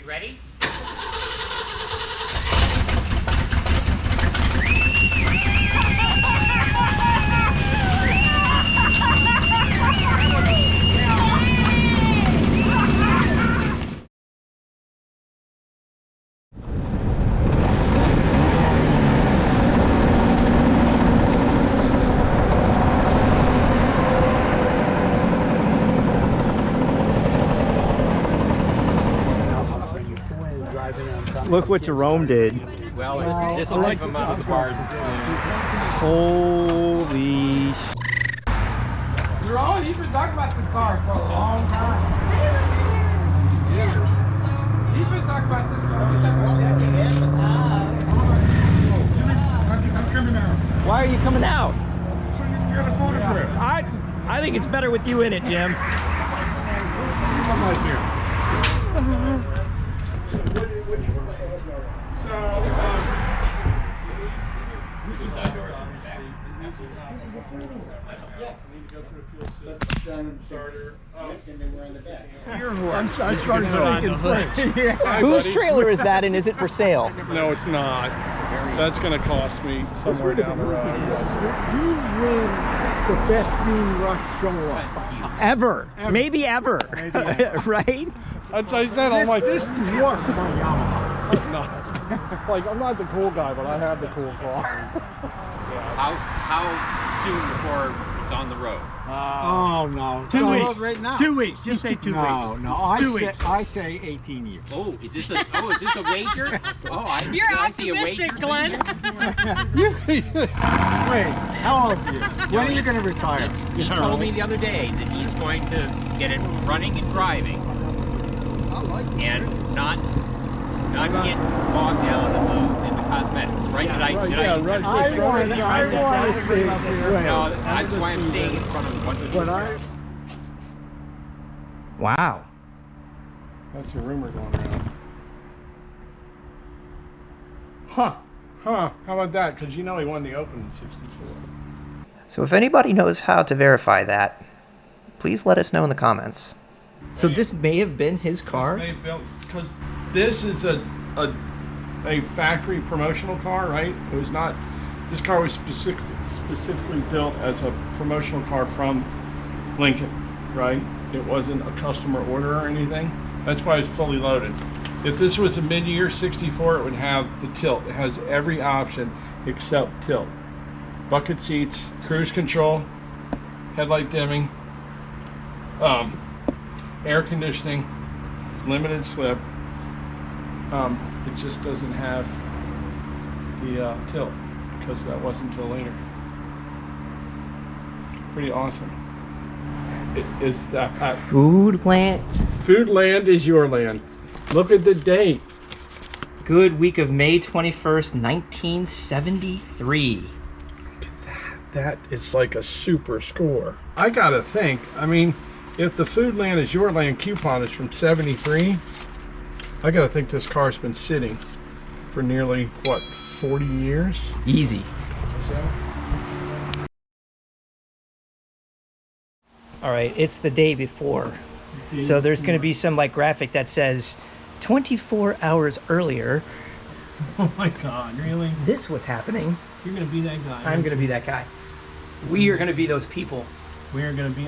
You ready? Look what Jerome did. Well, this will keep him out of the garden. Holy Jerome, he's been talking about this car for a long time. He's been talking about this for a long time. I'm coming out. Why are you coming out? So you can get a photograph. I think it's better with you in it, Jim. Come right here. I started thinking Whose trailer is that, and is it for sale? No, it's not. That's going to cost me somewhere down the road. You win the best mean rush show-up. Ever. Maybe ever. Right? I said all my... This dwarfs my Yamaha. I'm not. Like, I'm not the cool guy, but I have the cool car. How soon before it's on the road? Oh, no. 2 weeks. Right now. 2 weeks. Just say 2 weeks. No, I say 18 years. Oh, is this a wager? Oh, You're I see a optimistic, wager. Glenn. Wait, how old are you? When are you going to retire? He told me the other day that he's going to get it running and driving, and not get bogged down in the cosmetics. Right? Right, I right. I want to see. No, that's why I'm saying in front of a bunch of people. Wow. That's a rumor going around. Huh. Huh, how about that? Because you know he won the Open in '64. So if anybody knows how to verify that, please let us know in the comments. So this may have been his car? Because this is a factory promotional car, right? It was not, this car was specifically built as a promotional car from Lincoln, right? It wasn't a customer order or anything. That's why it's fully loaded. If this was a mid-year '64, it would have the tilt. It has every option except tilt. Bucket seats, cruise control, headlight dimming, air conditioning, limited slip. It just doesn't have the tilt because that wasn't until later. Pretty awesome. It is that Foodland. Foodland is your land. Look at the date. Good week of May 21st, 1973. Look at that. That is like a super score. I gotta think. I mean, if the Foodland is your land coupon is from '73, I gotta think this car's been sitting for nearly, what, 40 years? Easy. So? All right, it's the day before. So there's going to be some like graphic that says 24 hours earlier. Oh my God, really? This was happening. You're gonna be that guy. I'm going to be that guy. We are going to be those people. I'm gonna be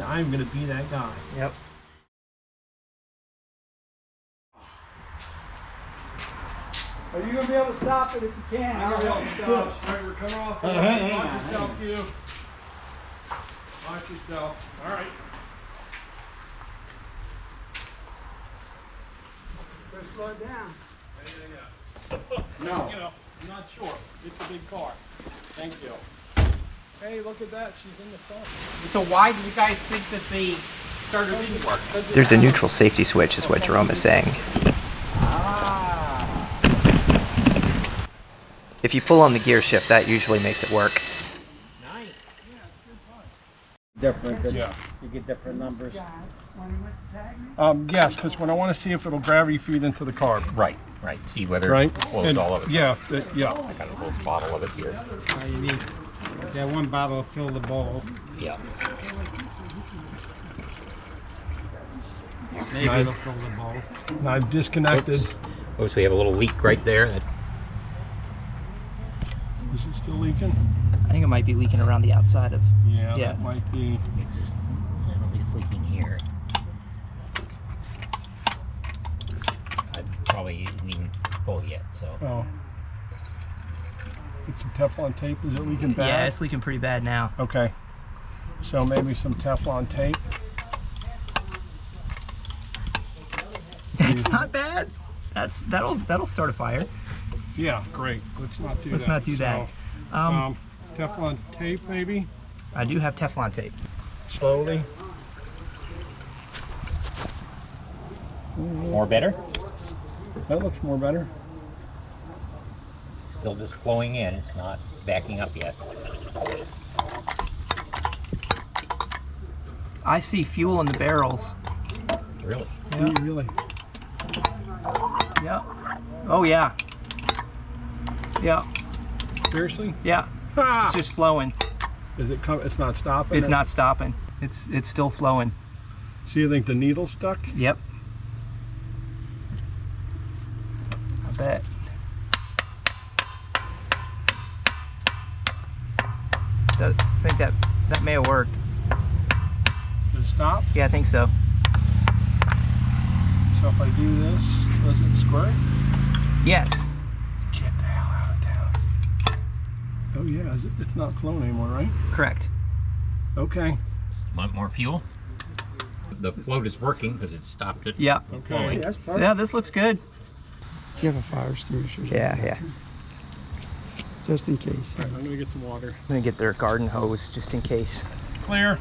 that guy. Yep. Are you going to be able to stop it if you can? I'm gonna be able to stop. All right, we're coming off. Watch yourself, you. Watch yourself. All right. Better slow it down. No. You know, I'm not sure. It's a big car. Thank you. Hey, look at that. She's in the sun. So why do you guys think that the starter didn't work? There's a neutral safety switch is what Jerome is saying. If you pull on the gear shift, that usually makes it work. Nice. Different. Yeah. You get different numbers. Yes, because when I want to see if it'll gravity feed into the car. Right. See whether Right? it flows And- all of it. Yeah, yeah. I got a little bottle of it here. You need that one bottle to fill the bowl. Yeah. Maybe it'll fill the bowl. I've disconnected. Oh, so we have a little leak right there. Is it still leaking? I think it might be leaking around the outside of. Yeah, Yeah. that might be. It's just, I don't think it's leaking here. It probably isn't even full yet, so. Oh. Get some Teflon tape. Is it leaking bad? Yeah, it's leaking pretty bad now. Okay. So maybe some Teflon tape. That's not bad. That'll start a fire. Yeah, great. Let's not do that. Let's not do that. So, Teflon tape maybe? I do have Teflon tape. Slowly. More better? That looks more better. Still just flowing in. It's not backing up yet. I see fuel in the barrels. Really? Yeah. Really? Yeah. Oh yeah. Yeah. Seriously? Yeah. Ha! It's just flowing. Is it come? It's not stopping? It's not stopping. It's still flowing. So you think the needle's stuck? Yep. I bet. I think that may have worked. Did it stop? Yeah, I think so. So if I do this, does it squirt? Yes. Get the hell out of town. Oh yeah, it's not flowing anymore, right? Correct. Okay. Want more fuel? The float is working because it stopped it. Yeah. Okay. That's perfect. Yeah, this looks good. You have a fire extinguisher. Yeah. Just in case. All right, I'm gonna get some water. I'm gonna get their garden hose just in case. Clear.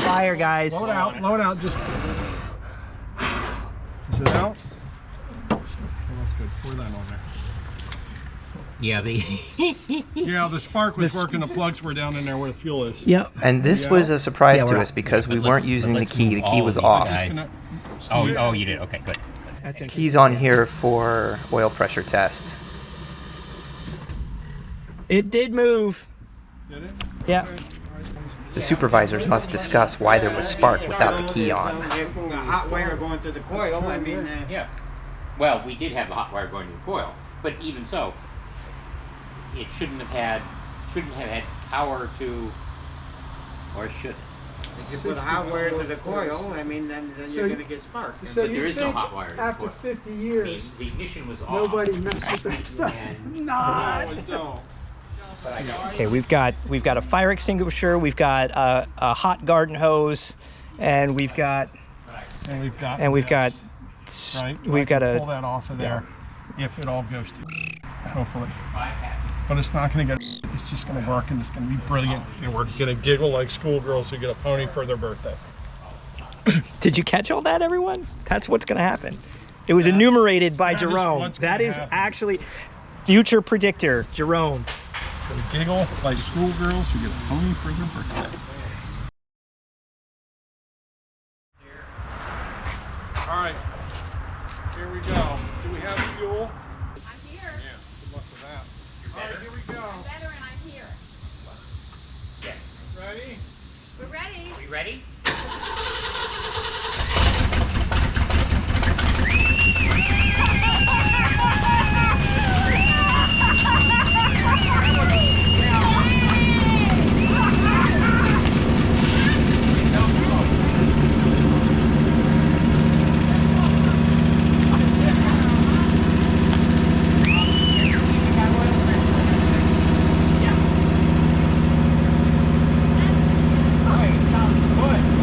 Fire, guys. Blow it out. Blow it out. Just. Is it out? Oh, that's good. Pour that on there. Yeah, Yeah, the spark was working. The plugs were down in there where the fuel is. Yep. And this Yeah. was a surprise Yeah, to we're- us because we But weren't let's- using but the let's key. The move key all was these off. guys. Oh, you did. Okay, good. That's it. Key's on here for oil pressure test. It did move. Did it? Yeah. The supervisors must discuss why there was spark without the key on. The hot wire going to the coil, I mean, Yeah. Well, we did have the hot wire going to the coil, but even so, it shouldn't have had power to, or should it? if you put a hot wire to the coil, I mean, then So you're you- gonna get spark. So But there you is no think hot wire in the after coil. 50 years, The ignition was off. nobody messed with that stuff? And No, I don't. Okay, we've got a fire extinguisher, we've got a hot garden hose, and we've got And we've got. this, Right. we've got pull a that off of there, if it all goes to. Hopefully. But it's not going to get. It's just going to work, and it's going to be brilliant. And we're going to giggle like schoolgirls who get a pony for their birthday. Did you catch all that, everyone? That's what's going to happen. It was enumerated by that is Jerome. what's That gonna is happen. actually future predictor, Jerome. Gonna giggle like schoolgirls who get a pony for their birthday. All right, here we go. Do we have fuel? I'm here. Yeah. Good luck with that. All right, here we go. I'm better and I'm here. Yes. Ready? We're ready. We ready? Sounds good.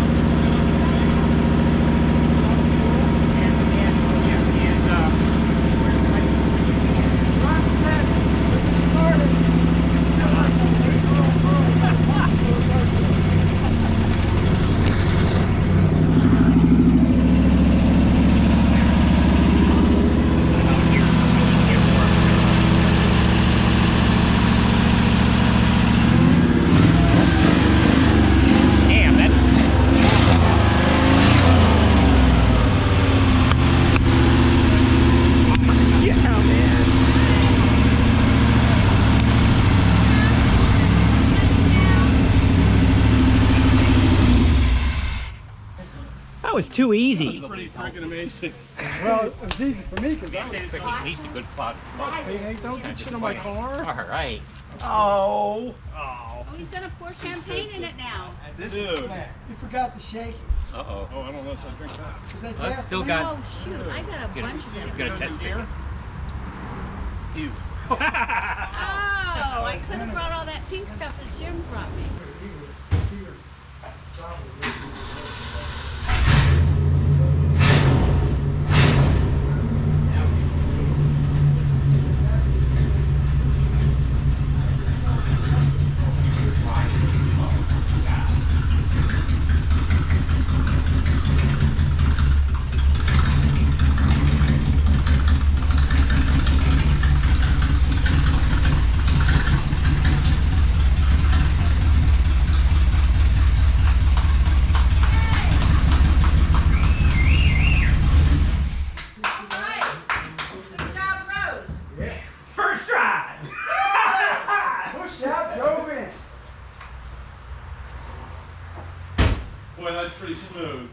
was too easy. Pretty freaking amazing. Well, it was easy for me because I was Expecting at least a good cloud of smoke. hey, don't get shit on my car. All right. Oh. Oh, he's gonna pour champagne in it now. Dude. You forgot to shake it. Uh-oh. Oh, I don't know if I drink that. Is that Well, it's gas? still got... Oh shoot, I got a bunch of them. He's gonna test beer. Ew. Oh, I could have brought all that pink stuff that Jim brought me. Good job, Rose. First try. Push out, drove in. Boy, that's pretty smooth.